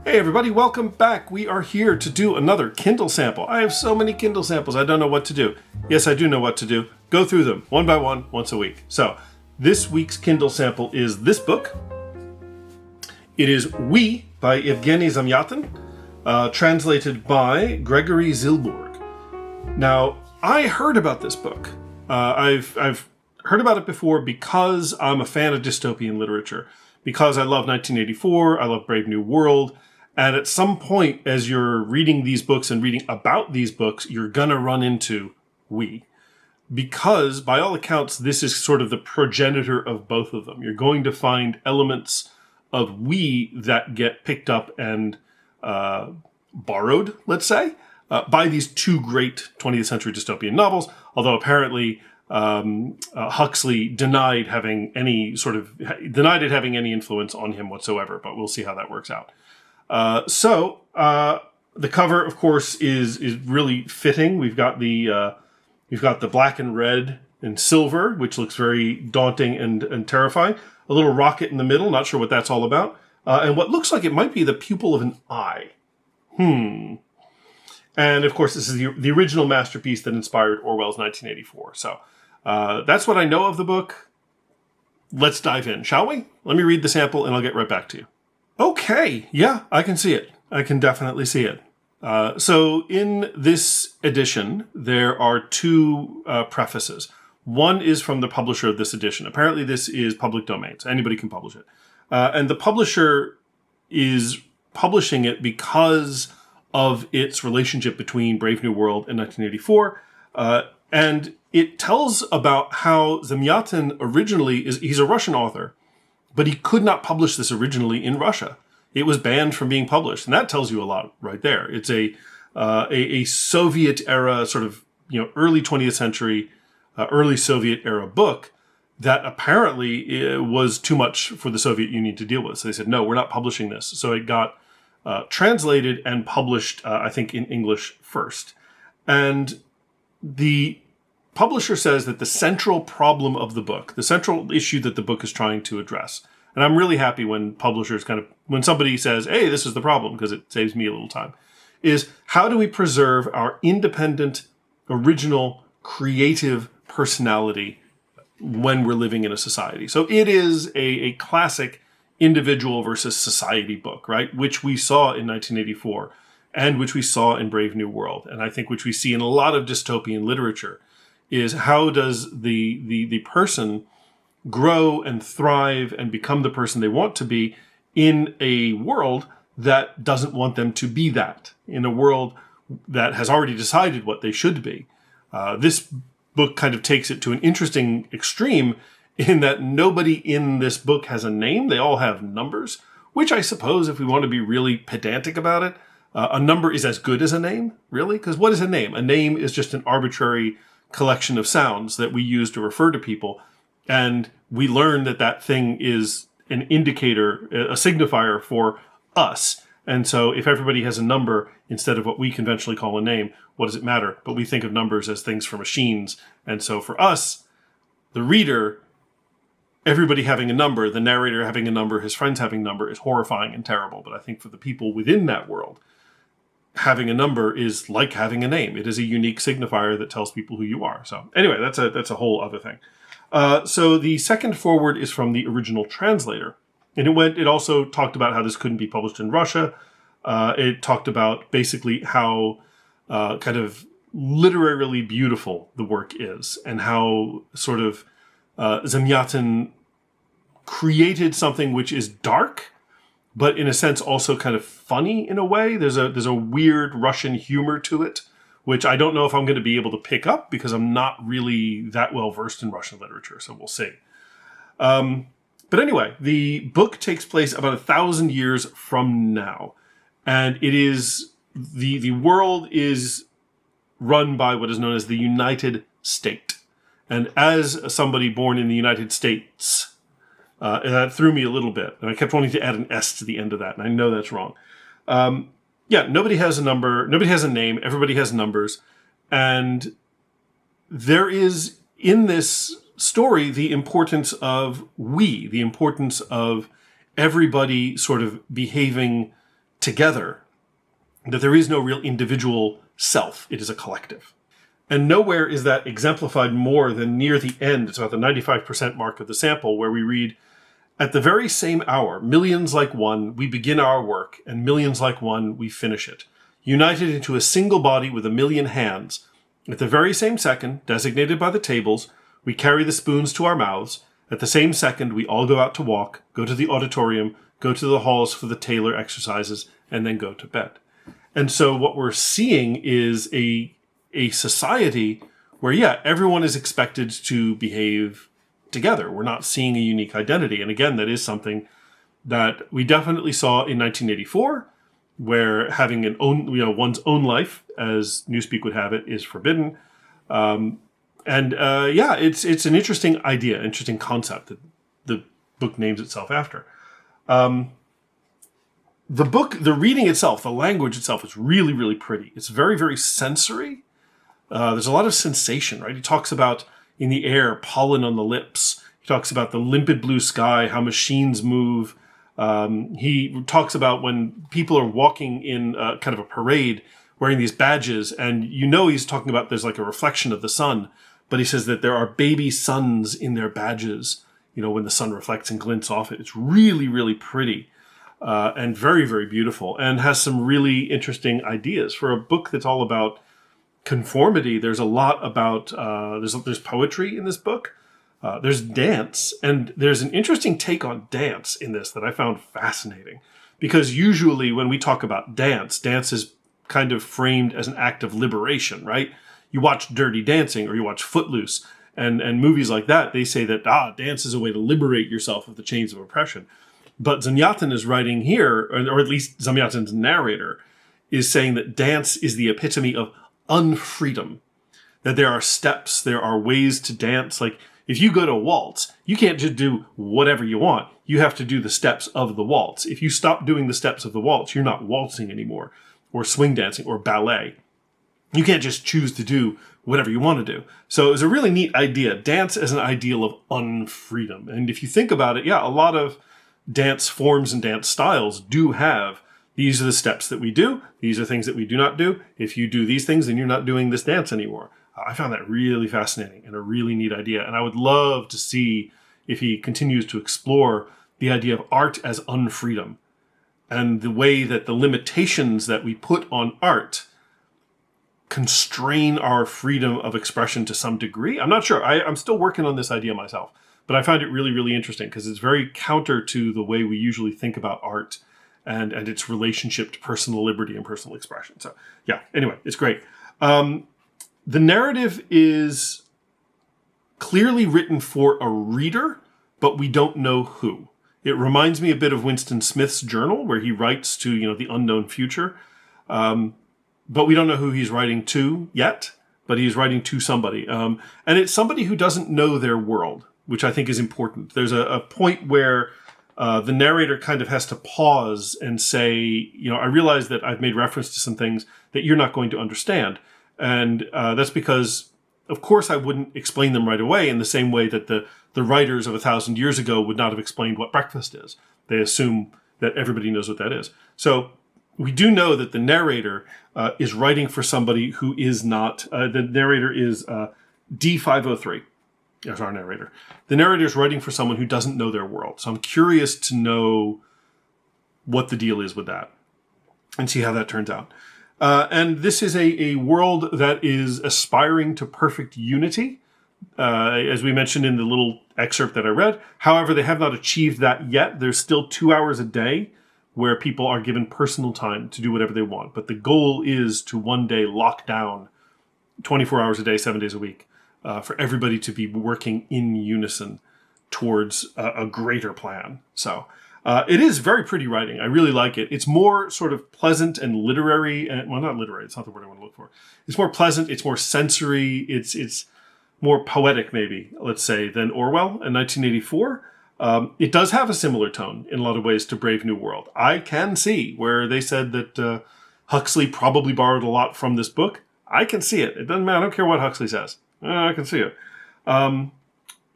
Hey everybody, welcome back. We are here to do another Kindle sample. I have so many Kindle samples, I don't know what to do. Yes, I do know what to do. Go through them one by one, once a week. So, this week's Kindle sample is this book. It is We by Yevgeny Zamyatin, translated by Gregory Zilberg. Now, I heard about this book. I've heard about it before because I'm a fan of dystopian literature. Because I love 1984, I love Brave New World, and at some point, as you're reading these books and reading about these books, you're gonna run into We. Because, by all accounts, this is sort of the progenitor of both of them. You're going to find elements of We that get picked up and borrowed, let's say, by these two great 20th century dystopian novels, although apparently Huxley denied having any influence on him whatsoever, but we'll see how that works out. So the cover, of course, is really fitting. We've got the black and red and silver, which looks very daunting and terrifying. A little rocket in the middle, not sure what that's all about, and what looks like it might be the pupil of an eye. And of course, this is the original masterpiece that inspired Orwell's 1984. So that's what I know of the book. Let's dive in, shall we? Let me read the sample and I'll get right back to you. Okay, yeah, I can see it. I can definitely see it. So in this edition, there are two prefaces. One is from the publisher of this edition. Apparently this is public domain, so anybody can publish it. And the publisher is publishing it because of its relationship between Brave New World and 1984. And it tells about how Zamyatin originally he's a Russian author, but he could not publish this originally in Russia. It was banned from being published. And that tells you a lot right there. It's a Soviet era, sort of, early 20th century, early Soviet era book that apparently was too much for the Soviet Union to deal with. So they said, no, we're not publishing this. So it got translated and published, I think, in English first. And the publisher says that the central problem of the book, the central issue that the book is trying to address, and I'm really happy when publishers when somebody says, hey, this is the problem, because it saves me a little time, is how do we preserve our independent, original, creative personality when we're living in a society? So it is a classic individual versus society book, right? Which we saw in 1984 and which we saw in Brave New World. And I think which we see in a lot of dystopian literature is how does the person grow and thrive and become the person they want to be in a world that doesn't want them to be that, in a world that has already decided what they should be. This book kind of takes it to an interesting extreme in that nobody in this book has a name. They all have numbers, which I suppose if we want to be really pedantic about it, a number is as good as a name, really? Because what is a name? A name is just an arbitrary collection of sounds that we use to refer to people. And we learn that thing is an indicator, a signifier for us. And so if everybody has a number instead of what we conventionally call a name, what does it matter? But we think of numbers as things for machines. And so for us, the reader, everybody having a number, the narrator having a number, his friends having a number is horrifying and terrible. But I think for the people within that world, having a number is like having a name. It is a unique signifier that tells people who you are. So anyway, that's a whole other thing. So the second foreword is from the original translator. And it also talked about how this couldn't be published in Russia. It talked about basically how kind of literarily beautiful the work is and how sort of Zamyatin created something which is dark, but in a sense also kind of funny in a way. There's a weird Russian humor to it, which I don't know if I'm going to be able to pick up because I'm not really that well versed in Russian literature, so we'll see. But anyway, the book takes place about 1,000 years from now, and it is the world is run by what is known as the United State. And as somebody born in the United States, that threw me a little bit. And I kept wanting to add an S to the end of that, and I know that's wrong. Nobody has a number, nobody has a name, everybody has numbers. And there is, in this story, the importance of we, the importance of everybody sort of behaving together, that there is no real individual self. It is a collective. And nowhere is that exemplified more than near the end. It's about the 95% mark of the sample, where we read, "At the very same hour, millions like one, we begin our work, and millions like one, we finish it. United into a single body with a million hands. At the very same second, designated by the tables, we carry the spoons to our mouths. At the same second, we all go out to walk, go to the auditorium, go to the halls for the tailor exercises, and then go to bed." And so what we're seeing is a society where, yeah, everyone is expected to behave together. We're not seeing a unique identity. And again, that is something that we definitely saw in 1984, where having one's own life, as Newspeak would have it, is forbidden. It's an interesting idea, interesting concept that the book names itself after. The reading itself, the language itself is really, really pretty. It's very, very sensory. There's a lot of sensation, right? He talks about in the air, pollen on the lips. He talks about the limpid blue sky, how machines move. He talks about when people are walking in kind of a parade wearing these badges, and he's talking about there's like a reflection of the sun, but he says that there are baby suns in their badges, when the sun reflects and glints off it. It's really, really pretty and very, very beautiful, and has some really interesting ideas. For a book that's all about conformity, there's a lot about, there's poetry in this book. There's dance, and there's an interesting take on dance in this that I found fascinating. Because usually when we talk about dance is kind of framed as an act of liberation, right? You watch Dirty Dancing or you watch Footloose and movies like that, they say that, dance is a way to liberate yourself of the chains of oppression. But Zamyatin is writing here, or at least Zamyatin's narrator, is saying that dance is the epitome of unfreedom. That there are steps, there are ways to dance. Like, if you go to waltz, you can't just do whatever you want. You have to do the steps of the waltz. If you stop doing the steps of the waltz, you're not waltzing anymore, or swing dancing, or ballet. You can't just choose to do whatever you want to do. So it was a really neat idea. Dance as an ideal of unfreedom. And if you think about it, a lot of dance forms and dance styles do have, these are the steps that we do. These are things that we do not do. If you do these things, then you're not doing this dance anymore. I found that really fascinating and a really neat idea. And I would love to see if he continues to explore the idea of art as unfreedom and the way that the limitations that we put on art constrain our freedom of expression to some degree. I'm not sure. I'm still working on this idea myself, but I find it really, really interesting because it's very counter to the way we usually think about art and its relationship to personal liberty and personal expression. So anyway, it's great. The narrative is clearly written for a reader, but we don't know who. It reminds me a bit of Winston Smith's journal, where he writes to, the unknown future. But we don't know who he's writing to yet, but he's writing to somebody. And it's somebody who doesn't know their world, which I think is important. There's a point where the narrator kind of has to pause and say, I realize that I've made reference to some things that you're not going to understand. And that's because, of course, I wouldn't explain them right away in the same way that the writers of 1,000 years ago would not have explained what breakfast is. They assume that everybody knows what that is. So we do know that the narrator is writing for somebody who is not, the narrator is D503. That's our narrator. The narrator is writing for someone who doesn't know their world. So I'm curious to know what the deal is with that and see how that turns out. And this is a world that is aspiring to perfect unity, as we mentioned in the little excerpt that I read. However, they have not achieved that yet. There's still 2 hours a day where people are given personal time to do whatever they want. But the goal is to one day lock down 24 hours a day, 7 days a week, for everybody to be working in unison towards a greater plan. So it is very pretty writing. I really like it. It's more sort of pleasant and literary. Well, not literary. It's not the word I want to look for. It's more pleasant. It's more sensory. It's more poetic, maybe, let's say, than Orwell in 1984. It does have a similar tone in a lot of ways to Brave New World. I can see where they said that Huxley probably borrowed a lot from this book. I can see it. It doesn't matter. I don't care what Huxley says. I can see it. And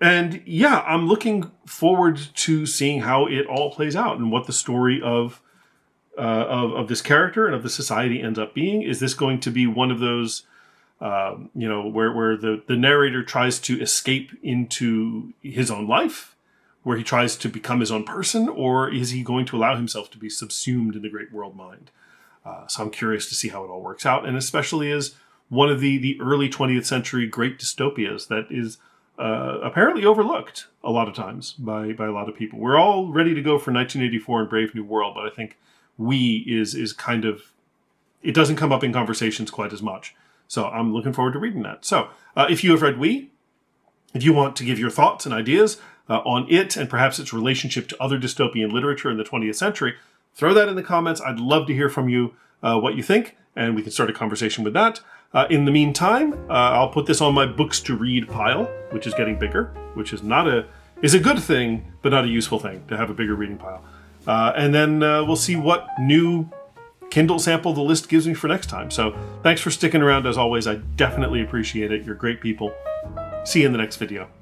I'm looking forward to seeing how it all plays out and what the story of of this character and of the society ends up being? Is this going to be one of those, where the narrator tries to escape into his own life, where he tries to become his own person, or is he going to allow himself to be subsumed in the great world mind? So I'm curious to see how it all works out, and especially as one of the early 20th century great dystopias that is apparently overlooked a lot of times by a lot of people. We're all ready to go for 1984 and Brave New World, but I think We is kind of, it doesn't come up in conversations quite as much. So I'm looking forward to reading that. So if you have read We, if you want to give your thoughts and ideas on it and perhaps its relationship to other dystopian literature in the 20th century, throw that in the comments. I'd love to hear from you what you think, and we can start a conversation with that. In the meantime, I'll put this on my books to read pile, which is getting bigger, which is is a good thing, but not a useful thing to have a bigger reading pile. And then we'll see what new Kindle sample the list gives me for next time. So thanks for sticking around as always. I definitely appreciate it. You're great people. See you in the next video.